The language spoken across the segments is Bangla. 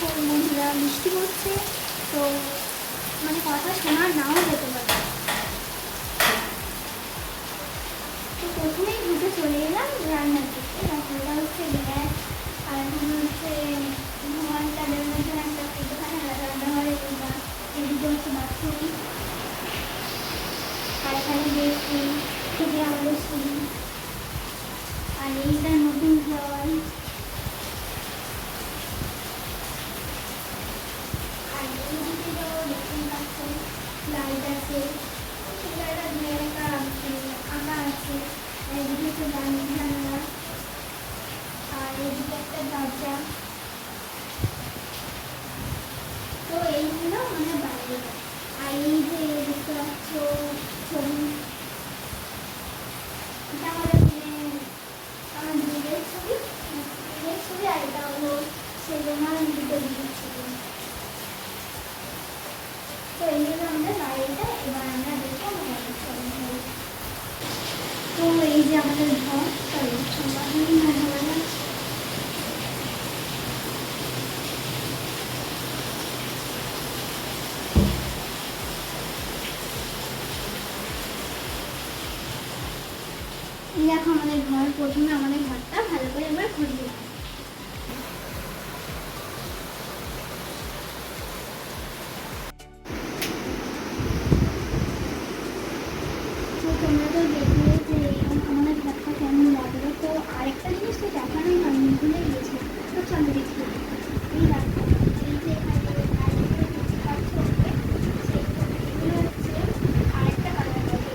দেখো বন্ধুরা বৃষ্টি পড়ছে, তো মানে কথা শোনা নাও যেতে পারে। তো প্রথমেই ঢুকে চলে এলাম রান্নার দিকে। রান্নাটা হচ্ছে গ্যাস, আর এখন হচ্ছে ধোঁয়াটা বেরোনোর জন্য একটা দোকানে রান্নাঘরে কিংবা এদিকে হচ্ছে বাথরুম, আর এখানে দেখি থেকে আমাদের সিঁড়ি, আর এইটা নতুন ঘর, আর এইদিকে তো দেখতেই পাচ্ছ লাইট আছে, একটা আঁকা আছে, আর এদিকে হচ্ছে জানলা, আর এদিকে একটা দরজা। তো এইগুলো মানে বাইরে। আর এই যে দেখতে পাচ্ছ ছবি, এটা আমাদের আমার দিদির ছবি, আর এটা হলো সেজনার দিদির ছবি। তো এই হলো আমাদের বাড়িটা। এবার আমরা দেখবো আমাদের ছবি। তো এই যে আমাদের ঘর, এই দেখো আমাদের ঘর। প্রথমে আমাদের ঘরটা ভালো করে এবার ঘুরিয়ে দাও। তোমরা তো দেখলে যে আমাদের ঘরটা কেমন লাগলো। তো আরেকটা জিনিস তো দেখানোই হয়নি, ভুলে গিয়েছি। তো চলো দেখি। এই দেখো, এই যে এখানে আরেকটা কালার হবে।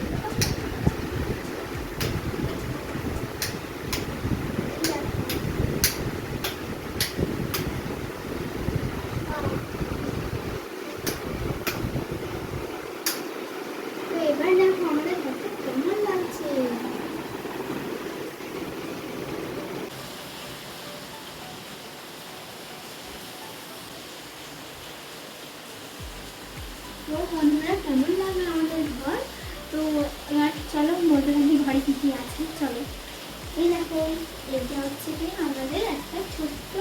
তো এবার দেখো আমাদের ঘরটা কেমন লাগছে। তো বন্ধুরা কেমন লাগলো আমাদের ঘর। তো এবার চলো বলতে থাকি ঘরে কী কী আছে। চলো, এই দেখো এটা হচ্ছে কি আমাদের একটা ছোট্ট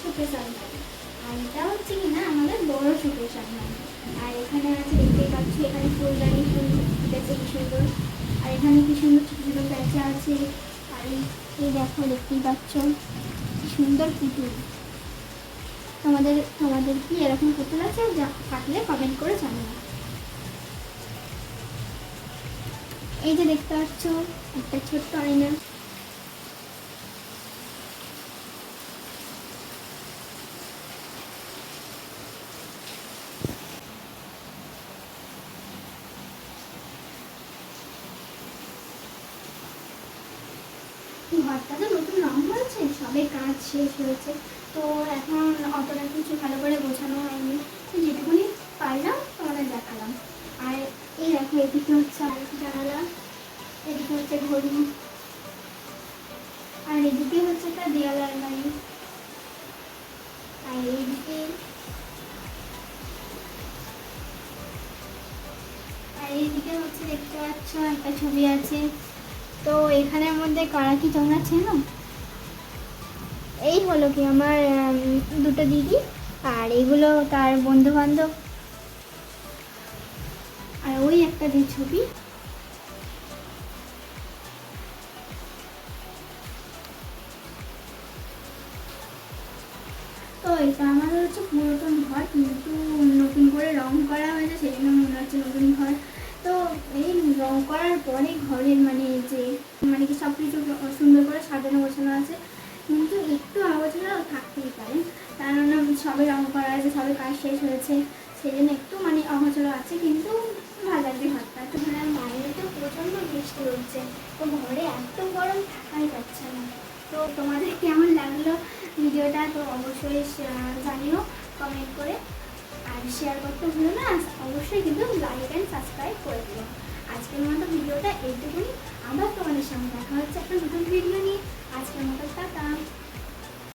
শোকেস আলমারি, আর এটা হচ্ছে কি না আমাদের বড় শোকেস আলমারি। আর এখানে আছে দেখতেই পাচ্ছ, এখানে ফুলদানি ফুল ফুটেছে কি সুন্দর, আর এখানে কি সুন্দর ছোটো ছোটো প্যাঁচা আছে। আর এই দেখো দেখতেই পাচ্ছ কি সুন্দর পুতুল। তোমাদের কি এরকম পুতুল আছে? যা থাকলে কমেন্ট করে জানাও। এই যে দেখতে পাচ্ছ একটা ছোট্ট আয়না। ঘরটা তো নতুন রং হয়েছে, সবে কাজ শেষ হয়েছে, তো এখন অতটা কিছু ভালো করে গোছানো হয়নি। তো যেটুকুনি পারলাম তোমাদের দেখালাম। আর এই দেখো এদিকে হচ্ছে আরেকটি জানালা, এদিকে হচ্ছে ঘড়ি, আর এদিকে হচ্ছে একটা দেয়াল আলমারি, আর এইদিকে হচ্ছে দেখতে পাচ্ছ একটা ছবি আছে। তো এখানের মধ্যে কারা কি তোমরা চেনো? এই হলো কি আমার দুটো দিদি, আর এইগুলো তার বন্ধু বান্ধব, আর ওই একটা যে ছবি। তো এটা আমাদের হচ্ছে পুরাতন ঘর, কিন্তু নতুন করে রং করা হয়েছে, সেই জন্য মনে হচ্ছে নতুন ঘর। তো এই রং করার পরে ঘরের মানে কি সব কিছু সুন্দর করে সাজানো গোছানো আছে, কিন্তু একটু অগোছালো থাকতেই পারে, কারণ সবে রং করা আছে, সবে কাজ শেষ হয়েছে, সেই জন্য একটু মানে অগোছালো আছে, কিন্তু ভালো লাগবে ঘরটা। তো বাইরে তো প্রচণ্ড বৃষ্টি হচ্ছে, তো ঘরে এত গরম থাকাই যাচ্ছে না। তো তোমাদের কেমন লাগলো ভিডিওটা তো অবশ্যই জানিও কমেন্ট করে, আর শেয়ার করতে ভুলো না, অবশ্যই কিন্তু লাইক অ্যান্ড সাবস্ক্রাইব করে দিও। আজকের মতো ভিডিওটা এইটুকুনি, আবার তোমাদের সামনে দেখা হচ্ছে একটা নতুন ভিডিও নিয়ে। আজকের মতো টাটা।